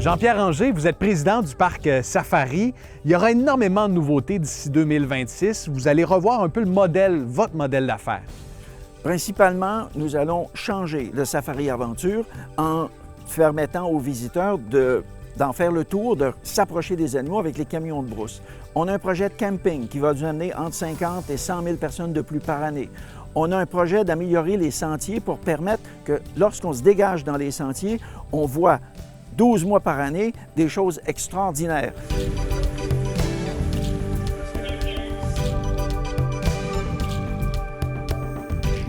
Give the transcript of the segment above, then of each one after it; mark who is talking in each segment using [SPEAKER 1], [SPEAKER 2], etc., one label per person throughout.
[SPEAKER 1] Jean-Pierre Anger, vous êtes président du parc Safari. Il y aura énormément de nouveautés d'ici 2026. Vous allez revoir un peu le modèle, votre modèle d'affaires.
[SPEAKER 2] Principalement, nous allons changer le Safari Aventure en permettant aux visiteurs d'en faire le tour, de s'approcher des animaux avec les camions de brousse. On a un projet de camping qui va nous amener entre 50 et 100 000 personnes de plus par année. On a un projet d'améliorer les sentiers pour permettre que lorsqu'on se dégage dans les sentiers, on voit 12 mois par année des choses extraordinaires.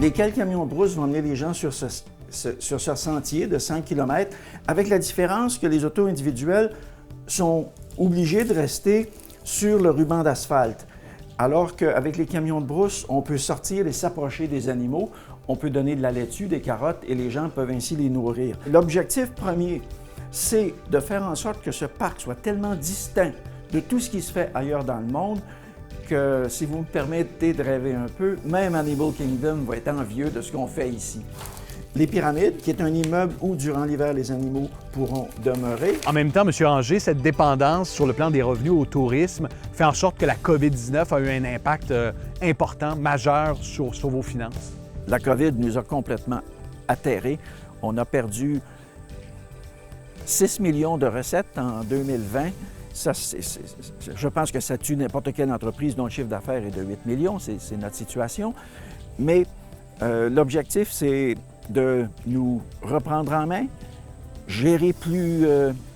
[SPEAKER 2] Lesquels camions de brousse vont amener les gens sur ce sentier de 100 km, avec la différence que les autos individuelles sont obligées de rester sur le ruban d'asphalte, alors qu'avec les camions de brousse, on peut sortir et s'approcher des animaux, on peut donner de la laitue, des carottes, et les gens peuvent ainsi les nourrir. L'objectif premier, c'est de faire en sorte que ce parc soit tellement distinct de tout ce qui se fait ailleurs dans le monde que, si vous me permettez de rêver un peu, même Animal Kingdom va être envieux de ce qu'on fait ici. Les Pyramides, qui est un immeuble où, durant l'hiver, les animaux pourront demeurer.
[SPEAKER 1] En même temps, M. Anger, cette dépendance sur le plan des revenus au tourisme fait en sorte que la COVID-19 a eu un impact important, majeur sur vos finances.
[SPEAKER 2] La COVID nous a complètement atterrés. On a perdu 6 millions de recettes en 2020. Ça, je pense que ça tue n'importe quelle entreprise dont le chiffre d'affaires est de 8 millions. C'est notre situation. Mais l'objectif, c'est de nous reprendre en main, gérer plus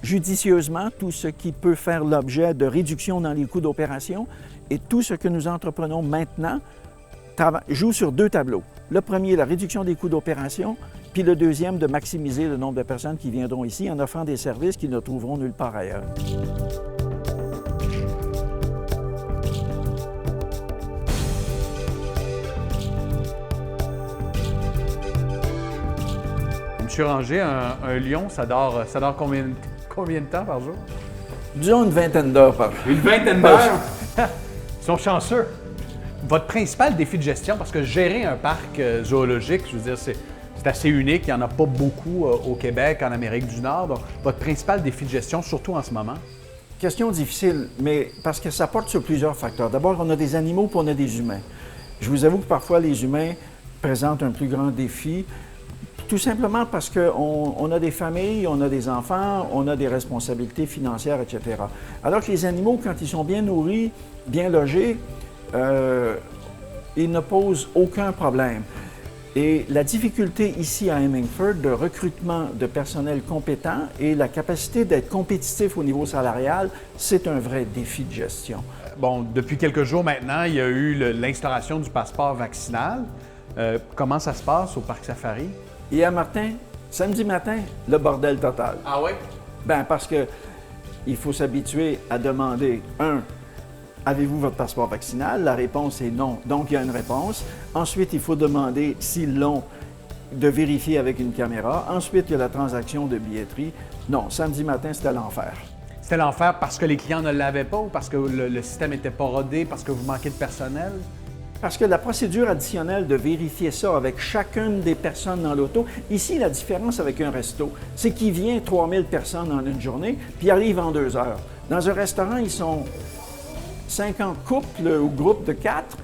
[SPEAKER 2] judicieusement tout ce qui peut faire l'objet de réduction dans les coûts d'opération, et tout ce que nous entreprenons maintenant joue sur deux tableaux. Le premier, la réduction des coûts d'opération, puis le deuxième, de maximiser le nombre de personnes qui viendront ici en offrant des services qu'ils ne trouveront nulle part ailleurs.
[SPEAKER 1] M. Anger, un lion, ça dort combien de temps par jour?
[SPEAKER 2] Disons une vingtaine d'heures par jour.
[SPEAKER 1] Une vingtaine d'heures? Ils sont chanceux. Votre principal défi de gestion, parce que gérer un parc zoologique, je veux dire, c'est assez unique. Il n'y en a pas beaucoup au Québec, en Amérique du Nord. Donc, votre principal défi de gestion, surtout en ce moment?
[SPEAKER 2] Question difficile, mais parce que ça porte sur plusieurs facteurs. D'abord, on a des animaux puis on a des humains. Je vous avoue que parfois, les humains présentent un plus grand défi, tout simplement parce qu'on a des familles, on a des enfants, on a des responsabilités financières, etc. Alors que les animaux, quand ils sont bien nourris, bien logés, ils ne posent aucun problème. Et la difficulté ici à Hemingford de recrutement de personnel compétent et la capacité d'être compétitif au niveau salarial, c'est un vrai défi de gestion.
[SPEAKER 1] Bon, depuis quelques jours maintenant, il y a eu l'instauration du passeport vaccinal. Comment ça se passe au Parc Safari?
[SPEAKER 2] Hier matin, samedi matin, le bordel total.
[SPEAKER 1] Ah oui?
[SPEAKER 2] Bien, parce que il faut s'habituer à demander, avez-vous votre passeport vaccinal? La réponse est non, donc il y a une réponse. Ensuite, il faut demander s'ils l'ont, de vérifier avec une caméra. Ensuite, il y a la transaction de billetterie. Non, samedi matin, c'était l'enfer.
[SPEAKER 1] C'était l'enfer parce que les clients ne l'avaient pas ou parce que le système n'était pas rodé, parce que vous manquez de personnel?
[SPEAKER 2] Parce que la procédure additionnelle de vérifier ça avec chacune des personnes dans l'auto, ici, la différence avec un resto, c'est qu'il vient 3000 personnes en une journée, puis il arrive en 2 heures. Dans un restaurant, ils sont 50 couples ou groupes de 4,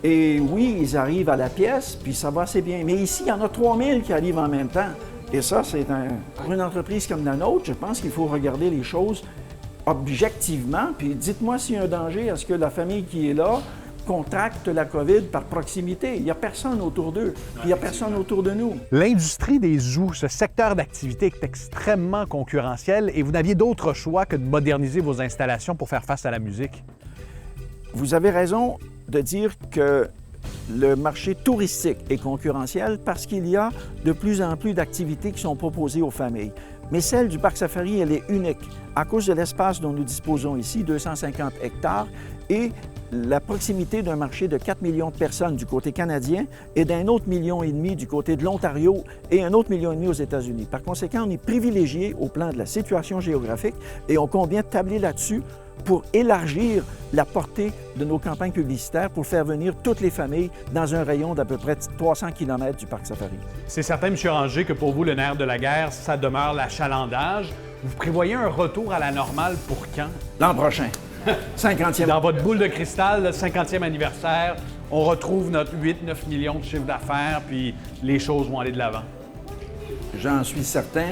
[SPEAKER 2] et oui, ils arrivent à la pièce, puis ça va assez bien. Mais ici, il y en a 3000 qui arrivent en même temps. Et ça, pour une entreprise comme la nôtre, je pense qu'il faut regarder les choses objectivement, puis dites-moi s'il y a un danger à ce que la famille qui est là contractent la COVID par proximité. Il n'y a personne autour d'eux, puis il n'y a personne autour de nous.
[SPEAKER 1] L'industrie des zoos, ce secteur d'activité est extrêmement concurrentiel et vous n'aviez d'autre choix que de moderniser vos installations pour faire face à la musique.
[SPEAKER 2] Vous avez raison de dire que le marché touristique est concurrentiel parce qu'il y a de plus en plus d'activités qui sont proposées aux familles. Mais celle du Parc Safari, elle est unique à cause de l'espace dont nous disposons ici, 250 hectares, et la proximité d'un marché de 4 millions de personnes du côté canadien et d'un autre 1,5 million du côté de l'Ontario et un autre 1,5 million aux États-Unis. Par conséquent, on est privilégié au plan de la situation géographique et on convient de tabler là-dessus pour élargir la portée de nos campagnes publicitaires pour faire venir toutes les familles dans un rayon d'à peu près 300 km du Parc Safari.
[SPEAKER 1] C'est certain, M. Anger, que pour vous, le nerf de la guerre, ça demeure l'achalandage. Vous prévoyez un retour à la normale pour quand?
[SPEAKER 2] L'an prochain. 50e.
[SPEAKER 1] Dans votre boule de cristal, le 50e anniversaire, on retrouve notre 8-9 millions de chiffre d'affaires, puis les choses vont aller de l'avant.
[SPEAKER 2] J'en suis certain,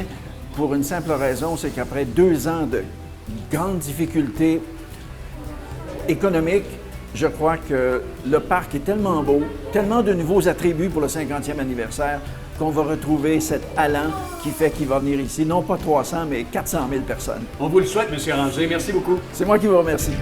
[SPEAKER 2] pour une simple raison, c'est qu'après 2 ans de grandes difficultés économiques, je crois que le parc est tellement beau, tellement de nouveaux attributs pour le 50e anniversaire, qu'on va retrouver cet allant qui fait qu'il va venir ici, non pas 300, mais 400 000 personnes.
[SPEAKER 1] On vous le souhaite, M. Ranger. Merci beaucoup.
[SPEAKER 2] C'est moi qui vous remercie.